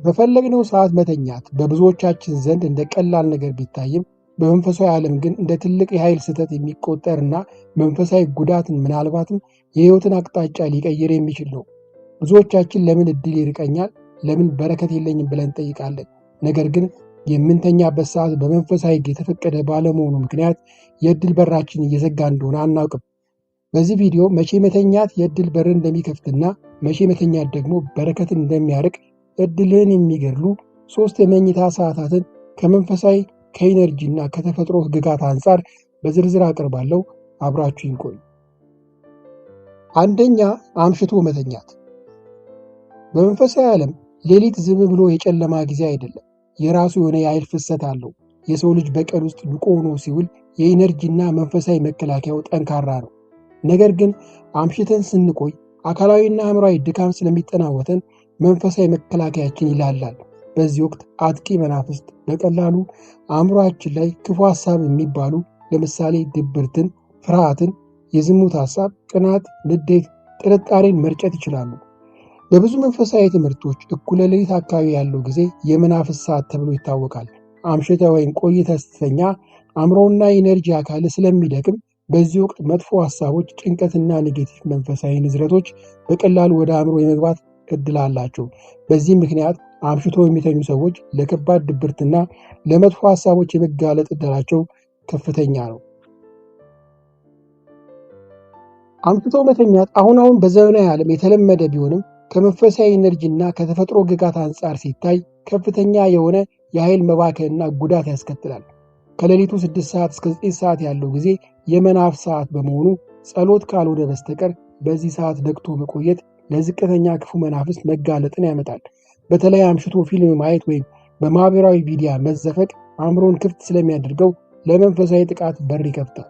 በፈለግነው ሰዓት መተኛት በብዙዎቻችን ዘንድ እንደ ቀላል ነገር ቢታይም በመንፈሳዊ ዓለም ግን እንደ ትልቅ የኃይል ስህተት የሚቆጠርና መንፈሳዊ ጉዳትን ምናልባትም የሕይወትን አቅጣጫ ሊቀይር የሚችል ነው። ብዙዎቻችን ለምን ዕድል ይርቀኛል፣ ለምን በረከት የለኝም ብለን እንጠይቃለን። ነገር ግን የምንተኛበት ሰዓት በመንፈሳዊ ሕግ የተፈቀደ ባለመሆኑ ምክንያት የዕድል በራችን እየዘጋ እንደሆነ አናውቅም። በዚህ ቪዲዮ መቼ መተኛት የዕድል በርን እንደሚከፍትና መቼ መተኛት ደግሞ በረከትን እንደሚያርቅ ዕድልህን የሚገድሉ 3 የመኝታ ሰዓታትን ከመንፈሳዊ ከኢነርጂ እና ከተፈጥሮ ሕግጋት አንጻር በዝርዝር አቀርባለሁ። አብራችሁን ቆዩ። አንደኛ፣ አምሽቶ መተኛት። በመንፈሳዊ ዓለም ሌሊት ዝም ብሎ የጨለማ ጊዜ አይደለም። የራሱ የሆነ የኃይል ፍሰት አለው። የሰው ልጅ በቀን ውስጥ ንቁ ሆኖ ሲውል የኢነርጂና መንፈሳዊ መከላከያው ጠንካራ ነው። ነገር ግን አምሽተን ስንቆይ አካላዊና አእምሯዊ ድካም ስለሚጠናወተን መንፈሳዊ መከላከያችን ይላላል። በዚህ ወቅት አጥቂ መናፍስት በቀላሉ አእምሯችን ላይ ክፉ ሐሳብ የሚባሉ ለምሳሌ ድብርትን፣ ፍርሃትን፣ የዝሙት ሐሳብ፣ ቅናት፣ ንዴት፣ ጥርጣሬን መርጨት ይችላሉ። በብዙ መንፈሳዊ ትምህርቶች እኩለ ሌሊት አካባቢ ያለው ጊዜ የመናፍስት ሰዓት ተብሎ ይታወቃል። አምሽተ ወይም ቆይተ ስትተኛ አእምሮና ኢነርጂ አካል ስለሚደክም በዚህ ወቅት መጥፎ ሐሳቦች፣ ጭንቀትና ኔጌቲቭ መንፈሳዊ ንዝረቶች በቀላሉ ወደ አእምሮ የመግባት እድል አላቸው። በዚህ ምክንያት አምሽቶ የሚተኙ ሰዎች ለከባድ ድብርትና ለመጥፎ ሐሳቦች የመጋለጥ እድላቸው ከፍተኛ ነው። አምሽቶ መተኛት አሁን በዘመናዊ ዓለም የተለመደ ቢሆንም ከመንፈሳዊ ኢነርጂና ከተፈጥሮ ሕግጋት አንጻር ሲታይ ከፍተኛ የሆነ የኃይል መባከንና ጉዳት ያስከትላል። ከሌሊቱ 6 ሰዓት እስከ 9 ሰዓት ያለው ጊዜ የመናፍስት ሰዓት በመሆኑ ጸሎት ካልሆነ በስተቀር በዚህ ሰዓት ነቅቶ መቆየት ለዝቅተኛ ክፉ መናፍስት መጋለጥን ያመጣል። በተለይ አምሽቶ ፊልም ማየት ወይም በማህበራዊ ሚዲያ መዘፈቅ አእምሮን ክፍት ስለሚያደርገው ለመንፈሳዊ ጥቃት በር ይከፍታል።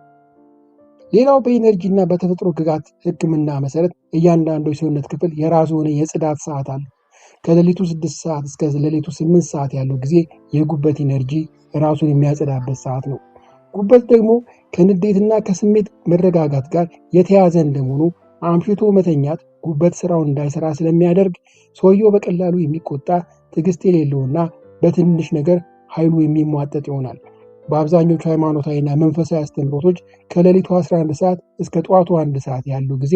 ሌላው በኢነርጂና በተፈጥሮ ሕግጋት ሕክምና መሰረት እያንዳንዱ የሰውነት ክፍል የራሱ የሆነ የጽዳት ሰዓት አለ። ከሌሊቱ 6 ሰዓት እስከ ሌሊቱ 8 ሰዓት ያለው ጊዜ የጉበት ኢነርጂ ራሱን የሚያጸዳበት ሰዓት ነው። ጉበት ደግሞ ከንዴትና ከስሜት መረጋጋት ጋር የተያዘ እንደመሆኑ አምሽቶ መተኛት ጉበት ስራውን እንዳይሰራ ስለሚያደርግ ሰውየው በቀላሉ የሚቆጣ፣ ትዕግስት የሌለውና በትንሽ ነገር ኃይሉ የሚሟጠጥ ይሆናል። በአብዛኞቹ ሃይማኖታዊና መንፈሳዊ አስተምህሮቶች ከሌሊቱ 11 ሰዓት እስከ ጠዋቱ 1 ሰዓት ያለው ጊዜ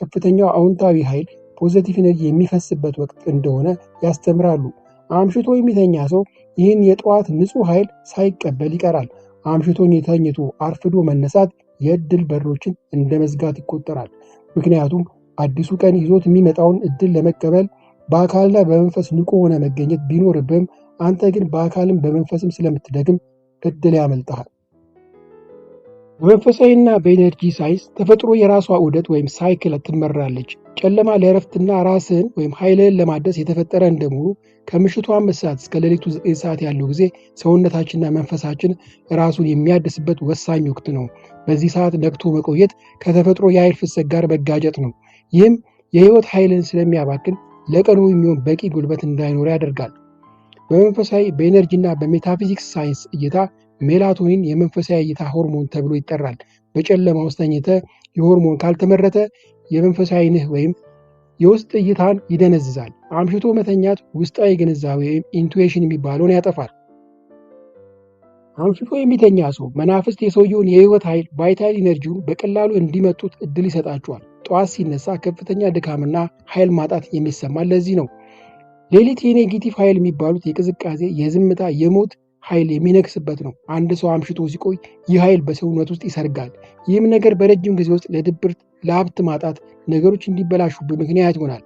ከፍተኛው አዎንታዊ ኃይል ፖዚቲቭ ኢነርጂ የሚፈስበት ወቅት እንደሆነ ያስተምራሉ። አምሽቶ የሚተኛ ሰው ይህን የጠዋት ንጹህ ኃይል ሳይቀበል ይቀራል። አምሽቶን የተኝቶ አርፍዶ መነሳት የዕድል በሮችን እንደ መዝጋት ይቆጠራል። ምክንያቱም አዲሱ ቀን ይዞት የሚመጣውን ዕድል ለመቀበል በአካልና በመንፈስ ንቁ ሆነ መገኘት ቢኖርብህም አንተ ግን በአካልም በመንፈስም ስለምትደግም ዕድል ያመልጥሃል። በመንፈሳዊና በኢነርጂ ሳይንስ ተፈጥሮ የራሷ ዑደት ወይም ሳይክል ትመራለች። ጨለማ ለእረፍትና ራስህን ወይም ኃይልህን ለማደስ የተፈጠረ እንደመሆኑ ከምሽቱ 5 ሰዓት እስከ ሌሊቱ 9 ሰዓት ያለው ጊዜ ሰውነታችንና መንፈሳችን ራሱን የሚያድስበት ወሳኝ ወቅት ነው። በዚህ ሰዓት ነቅቶ መቆየት ከተፈጥሮ የኃይል ፍሰት ጋር መጋጨት ነው። ይህም የህይወት ኃይልን ስለሚያባክን ለቀኑ የሚሆን በቂ ጉልበት እንዳይኖር ያደርጋል። በመንፈሳዊ በኢነርጂና በሜታፊዚክስ ሳይንስ እይታ ሜላቶኒን የመንፈሳዊ እይታ ሆርሞን ተብሎ ይጠራል። በጨለማ ውስጥ ተኝተህ የሆርሞን ካልተመረተ የመንፈሳዊ ዓይንህ ወይም የውስጥ እይታን ይደነዝዛል። አምሽቶ መተኛት ውስጣዊ ግንዛቤ ወይም ኢንቱዊሽን የሚባለውን ያጠፋል። አምሽቶ የሚተኛ ሰው መናፍስት የሰውየውን የህይወት ኃይል ቫይታል ኢነርጂውን በቀላሉ እንዲመጡት እድል ይሰጣቸዋል። ጠዋት ሲነሳ ከፍተኛ ድካምና ኃይል ማጣት የሚሰማል። ለዚህ ነው ሌሊት የኔጌቲቭ ኃይል የሚባሉት የቅዝቃዜ፣ የዝምታ፣ የሞት ኃይል የሚነግስበት ነው። አንድ ሰው አምሽቶ ሲቆይ ይህ ኃይል በሰውነት ውስጥ ይሰርጋል። ይህም ነገር በረጅም ጊዜ ውስጥ ለድብርት፣ ለሀብት ማጣት፣ ነገሮች እንዲበላሹበት ምክንያት ይሆናል።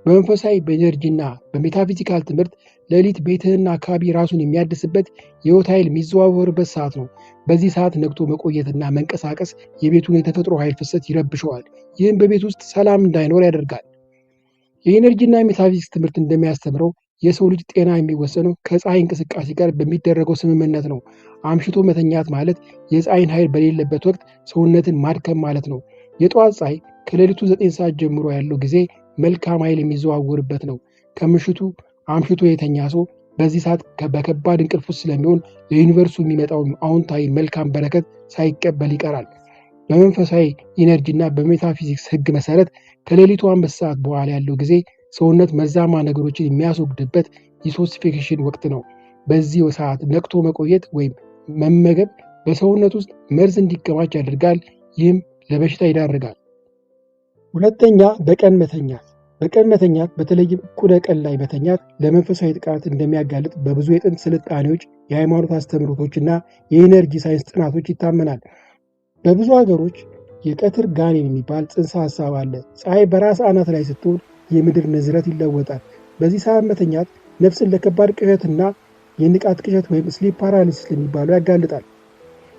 በመንፈሳዊ በኤነርጂና በሜታፊዚካል ትምህርት ሌሊት ቤትህና አካባቢ ራሱን የሚያድስበት የህይወት ኃይል የሚዘዋወርበት ሰዓት ነው። በዚህ ሰዓት ነቅቶ መቆየትና መንቀሳቀስ የቤቱን የተፈጥሮ ኃይል ፍሰት ይረብሸዋል። ይህም በቤት ውስጥ ሰላም እንዳይኖር ያደርጋል። የኤነርጂና የሜታፊዚክስ ትምህርት እንደሚያስተምረው የሰው ልጅ ጤና የሚወሰነው ከፀሐይ እንቅስቃሴ ጋር በሚደረገው ስምምነት ነው። አምሽቶ መተኛት ማለት የፀሐይን ኃይል በሌለበት ወቅት ሰውነትን ማድከም ማለት ነው። የጠዋት ፀሐይ ከሌሊቱ 9 ሰዓት ጀምሮ ያለው ጊዜ መልካም ኃይል የሚዘዋወርበት ነው። ከምሽቱ አምሽቶ የተኛ ሰው በዚህ ሰዓት በከባድ እንቅልፍ ውስጥ ስለሚሆን ለዩኒቨርሱ የሚመጣውን አዎንታዊ መልካም በረከት ሳይቀበል ይቀራል። በመንፈሳዊ ኢነርጂና በሜታፊዚክስ ህግ መሰረት ከሌሊቱ 5 ሰዓት በኋላ ያለው ጊዜ ሰውነት መርዛማ ነገሮችን የሚያስወግድበት ዲቶክሲፊኬሽን ወቅት ነው። በዚህ ሰዓት ነቅቶ መቆየት ወይም መመገብ በሰውነት ውስጥ መርዝ እንዲከማች ያደርጋል። ይህም ለበሽታ ይዳርጋል። ሁለተኛ፣ በቀን መተኛት። በቀን መተኛት በተለይም እኩለ ቀን ላይ መተኛት ለመንፈሳዊ ጥቃት እንደሚያጋልጥ በብዙ የጥንት ስልጣኔዎች፣ የሃይማኖት አስተምህሮቶች እና የኢነርጂ ሳይንስ ጥናቶች ይታመናል። በብዙ ሀገሮች የቀትር ጋኔን የሚባል ጽንሰ ሀሳብ አለ። ፀሐይ በራስ አናት ላይ ስትሆን የምድር ንዝረት ይለወጣል። በዚህ ሰዓት መተኛት ነፍስን ለከባድ ቅዠትና የንቃት ቅዠት ወይም ስሊፕ ፓራሊሲስ ለሚባለው ያጋልጣል።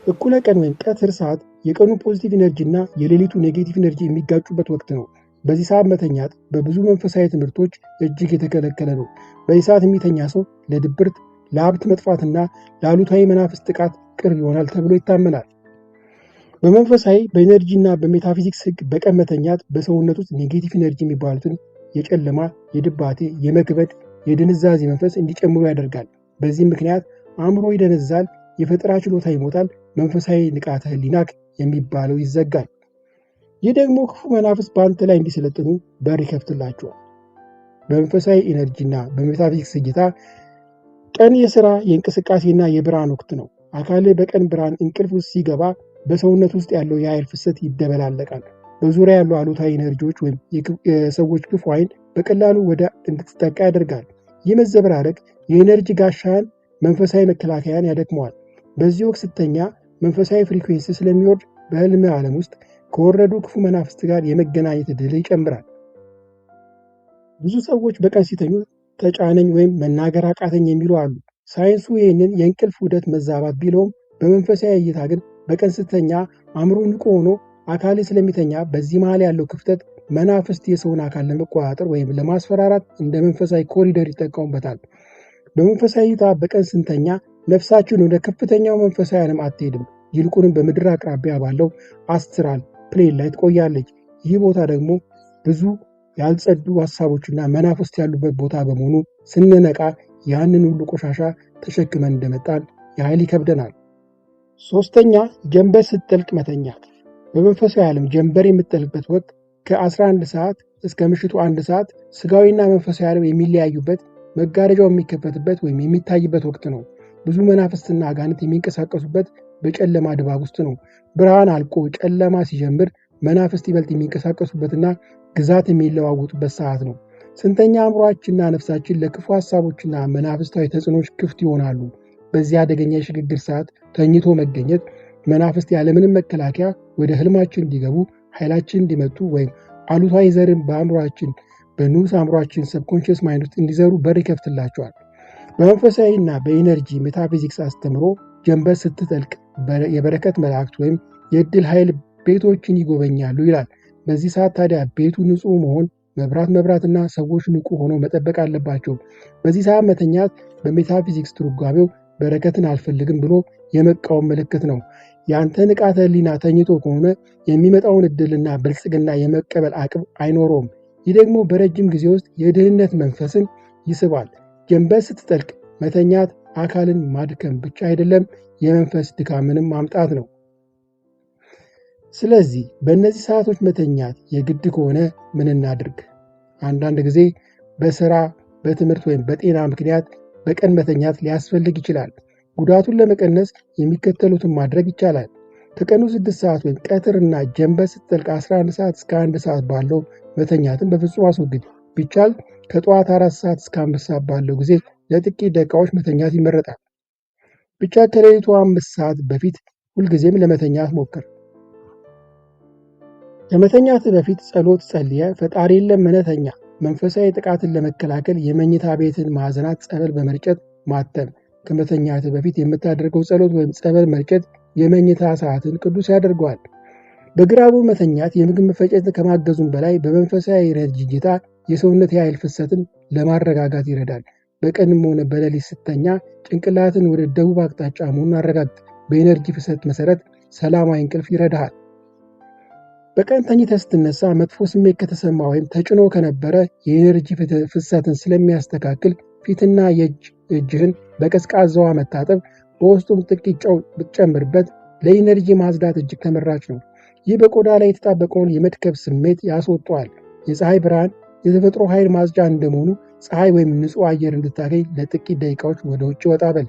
እኩለ ቀን ወይም ቀትር ሰዓት የቀኑ ፖዚቲቭ ኢነርጂ እና የሌሊቱ ኔጌቲቭ ኢነርጂ የሚጋጩበት ወቅት ነው። በዚህ ሰዓት መተኛት በብዙ መንፈሳዊ ትምህርቶች እጅግ የተከለከለ ነው። በዚህ ሰዓት የሚተኛ ሰው ለድብርት፣ ለሀብት መጥፋትና ለአሉታዊ መናፍስት ጥቃት ቅርብ ይሆናል ተብሎ ይታመናል። በመንፈሳዊ በኢነርጂ እና በሜታፊዚክስ ህግ በቀን መተኛት በሰውነት ውስጥ ኔጌቲቭ ኢነርጂ የሚባሉትን የጨለማ፣ የድባቴ፣ የመክበድ፣ የድንዛዜ መንፈስ እንዲጨምሩ ያደርጋል። በዚህ ምክንያት አእምሮ ይደነዛል፣ የፈጠራ ችሎታ ይሞታል፣ መንፈሳዊ ንቃተ ህሊናክ የሚባለው ይዘጋል። ይህ ደግሞ ክፉ መናፍስት በአንተ ላይ እንዲሰለጥኑ በር ይከፍትላቸዋል። በመንፈሳዊ ኢነርጂና በሜታፊዚክስ እይታ ቀን የሥራ የእንቅስቃሴና የብርሃን ወቅት ነው። አካልህ በቀን ብርሃን እንቅልፍ ውስጥ ሲገባ በሰውነት ውስጥ ያለው የኃይል ፍሰት ይደበላለቃል። በዙሪያ ያሉ አሉታዊ ኢነርጂዎች ወይም የሰዎች ክፉ ኃይል በቀላሉ ወደ እንድትጠቃ ያደርጋል። ይህ መዘበራረቅ የኢነርጂ ጋሻን መንፈሳዊ መከላከያን ያደክመዋል። በዚህ ወቅት ስተኛ መንፈሳዊ ፍሪኩዌንሲ ስለሚወርድ በህልም ዓለም ውስጥ ከወረዱ ክፉ መናፍስት ጋር የመገናኘት ዕድል ይጨምራል። ብዙ ሰዎች በቀን ሲተኙ ተጫነኝ ወይም መናገር አቃተኝ የሚሉ አሉ። ሳይንሱ ይህንን የእንቅልፍ ውደት መዛባት ቢለውም በመንፈሳዊ እይታ ግን በቀን ስተኛ አእምሮ ንቁ ሆኖ አካል ስለሚተኛ በዚህ መሃል ያለው ክፍተት መናፍስት የሰውን አካል ለመቆጣጠር ወይም ለማስፈራራት እንደ መንፈሳዊ ኮሪደር ይጠቀሙበታል። በመንፈሳዊ እይታ በቀን ስንተኛ ነፍሳችን ወደ ከፍተኛው መንፈሳዊ ዓለም አትሄድም። ይልቁንም በምድር አቅራቢያ ባለው አስትራል ፕሌን ላይ ትቆያለች። ይህ ቦታ ደግሞ ብዙ ያልጸዱ ሀሳቦችና መናፍስት ያሉበት ቦታ በመሆኑ ስንነቃ ያንን ሁሉ ቆሻሻ ተሸክመን እንደመጣን ያህል ይከብደናል። ሶስተኛ፣ ጀንበር ስትጠልቅ መተኛት። በመንፈሳዊ ዓለም ጀንበር የምትጠልቅበት ወቅት ከ11 ሰዓት እስከ ምሽቱ 1 ሰዓት ስጋዊና መንፈሳዊ ዓለም የሚለያዩበት፣ መጋረጃው የሚከፈትበት ወይም የሚታይበት ወቅት ነው። ብዙ መናፍስትና አጋንንት የሚንቀሳቀሱበት በጨለማ ድባብ ውስጥ ነው። ብርሃን አልቆ ጨለማ ሲጀምር መናፍስት ይበልጥ የሚንቀሳቀሱበትና ግዛት የሚለዋወጡበት ሰዓት ነው። ስንተኛ አእምሯችንና ነፍሳችን ለክፉ ሀሳቦችና መናፍስታዊ ተጽዕኖች ክፍት ይሆናሉ። በዚህ አደገኛ የሽግግር ሰዓት ተኝቶ መገኘት መናፍስት ያለምንም መከላከያ ወደ ህልማችን እንዲገቡ፣ ኃይላችን እንዲመጡ ወይም አሉታዊ ዘርን በአእምሯችን በንዑስ አእምሯችን ሰብኮንሽስ ማይንድ ውስጥ እንዲዘሩ በር ይከፍትላቸዋል። በመንፈሳዊና በኢነርጂ ሜታፊዚክስ አስተምሮ ጀንበር ስትጠልቅ የበረከት መላእክት ወይም የዕድል ኃይል ቤቶችን ይጎበኛሉ ይላል። በዚህ ሰዓት ታዲያ ቤቱ ንጹህ መሆን፣ መብራትና ሰዎች ንቁ ሆነው መጠበቅ አለባቸው። በዚህ ሰዓት መተኛት በሜታፊዚክስ ትርጓሜው በረከትን አልፈልግም ብሎ የመቃወም ምልክት ነው። የአንተ ንቃተ ህሊና ተኝቶ ከሆነ የሚመጣውን ዕድልና ብልጽግና የመቀበል አቅም አይኖረውም። ይህ ደግሞ በረጅም ጊዜ ውስጥ የድህነት መንፈስን ይስባል። ጀንበር ስትጠልቅ መተኛት አካልን ማድከም ብቻ አይደለም፣ የመንፈስ ድካምንም ማምጣት ነው። ስለዚህ በእነዚህ ሰዓቶች መተኛት የግድ ከሆነ ምን እናድርግ? አንዳንድ ጊዜ በስራ በትምህርት ወይም በጤና ምክንያት በቀን መተኛት ሊያስፈልግ ይችላል። ጉዳቱን ለመቀነስ የሚከተሉትን ማድረግ ይቻላል። ከቀኑ 6 ሰዓት ወይም ቀትርና ጀንበር ስትጠልቅ 11 ሰዓት እስከ 1 ሰዓት ባለው መተኛትን በፍጹም አስወግድ። ቢቻል ከጠዋት 4 ሰዓት እስከ 5 ሰዓት ባለው ጊዜ ለጥቂት ደቂቃዎች መተኛት ይመረጣል። ብቻ ከሌሊቱ 5 ሰዓት በፊት ሁልጊዜም ለመተኛት ሞክር። ከመተኛት በፊት ጸሎት ጸልየ ፈጣሪን ለምነህ ተኛ። መንፈሳዊ ጥቃትን ለመከላከል የመኝታ ቤትን ማዕዘናት ጸበል በመርጨት ማተም። ከመተኛት በፊት የምታደርገው ጸሎት ወይም ጸበል መርጨት የመኝታ ሰዓትን ቅዱስ ያደርገዋል። በግራቡ መተኛት የምግብ መፈጨትን ከማገዙም በላይ በመንፈሳዊ ኢነርጂ እይታ የሰውነት የኃይል ፍሰትን ለማረጋጋት ይረዳል። በቀንም ሆነ በሌሊት ስተኛ ጭንቅላትን ወደ ደቡብ አቅጣጫ መሆኑን አረጋግጥ። በኢነርጂ ፍሰት መሰረት ሰላማዊ እንቅልፍ ይረዳሃል። በቀን ተኝተህ ስትነሳ መጥፎ ስሜት ከተሰማ ወይም ተጭኖ ከነበረ የኢነርጂ ፍሰትን ስለሚያስተካክል ፊትና እጅህን በቀዝቃዛዋ መታጠብ፣ በውስጡም ጥቂት ጨው ብትጨምርበት ለኢነርጂ ማጽዳት እጅግ ተመራጭ ነው። ይህ በቆዳ ላይ የተጣበቀውን የመድከም ስሜት ያስወጣዋል። የፀሐይ ብርሃን የተፈጥሮ ኃይል ማጽጃ እንደመሆኑ ፀሐይ ወይም ንጹህ አየር እንድታገኝ ለጥቂት ደቂቃዎች ወደ ውጭ ወጣ በል።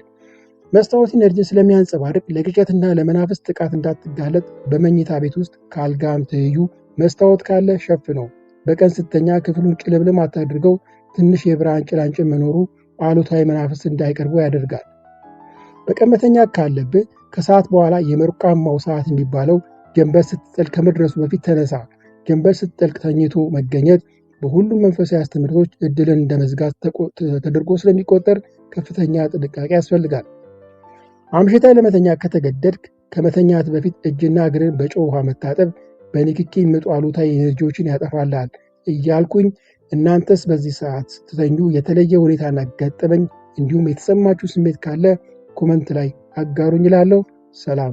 መስታወት ኢነርጂን ስለሚያንጸባርቅ ለቅዠትና ለመናፍስት ጥቃት እንዳትጋለጥ በመኝታ ቤት ውስጥ ከአልጋም ትይዩ መስታወት ካለ ሸፍነው። በቀን ስተኛ ክፍሉን ጭልምልም አታድርገው። ትንሽ የብርሃን ጭላንጭል መኖሩ አሉታዊ መናፍስት እንዳይቀርቡ ያደርጋል። በቀን መተኛት ካለብህ ከሰዓት በኋላ የመርቃማው ሰዓት የሚባለው ጀንበር ስትጠልቅ ከመድረሱ በፊት ተነሳ። ጀንበር ስትጠልቅ ተኝቶ መገኘት በሁሉም መንፈሳዊ አስተምህሮቶች እድልን እንደ መዝጋት ተደርጎ ስለሚቆጠር ከፍተኛ ጥንቃቄ ያስፈልጋል። አምሽታ ለመተኛት ከተገደድክ ከመተኛት በፊት እጅና እግርን በጨው ውሃ መታጠብ በንክኪ የሚመጡ አሉታዊ ኤነርጂዎችን ያጠፋልሃል እያልኩኝ እናንተስ በዚህ ሰዓት ስትተኙ የተለየ ሁኔታና ገጠመኝ እንዲሁም የተሰማችሁ ስሜት ካለ ኮመንት ላይ አጋሩኝ እላለሁ። ሰላሙ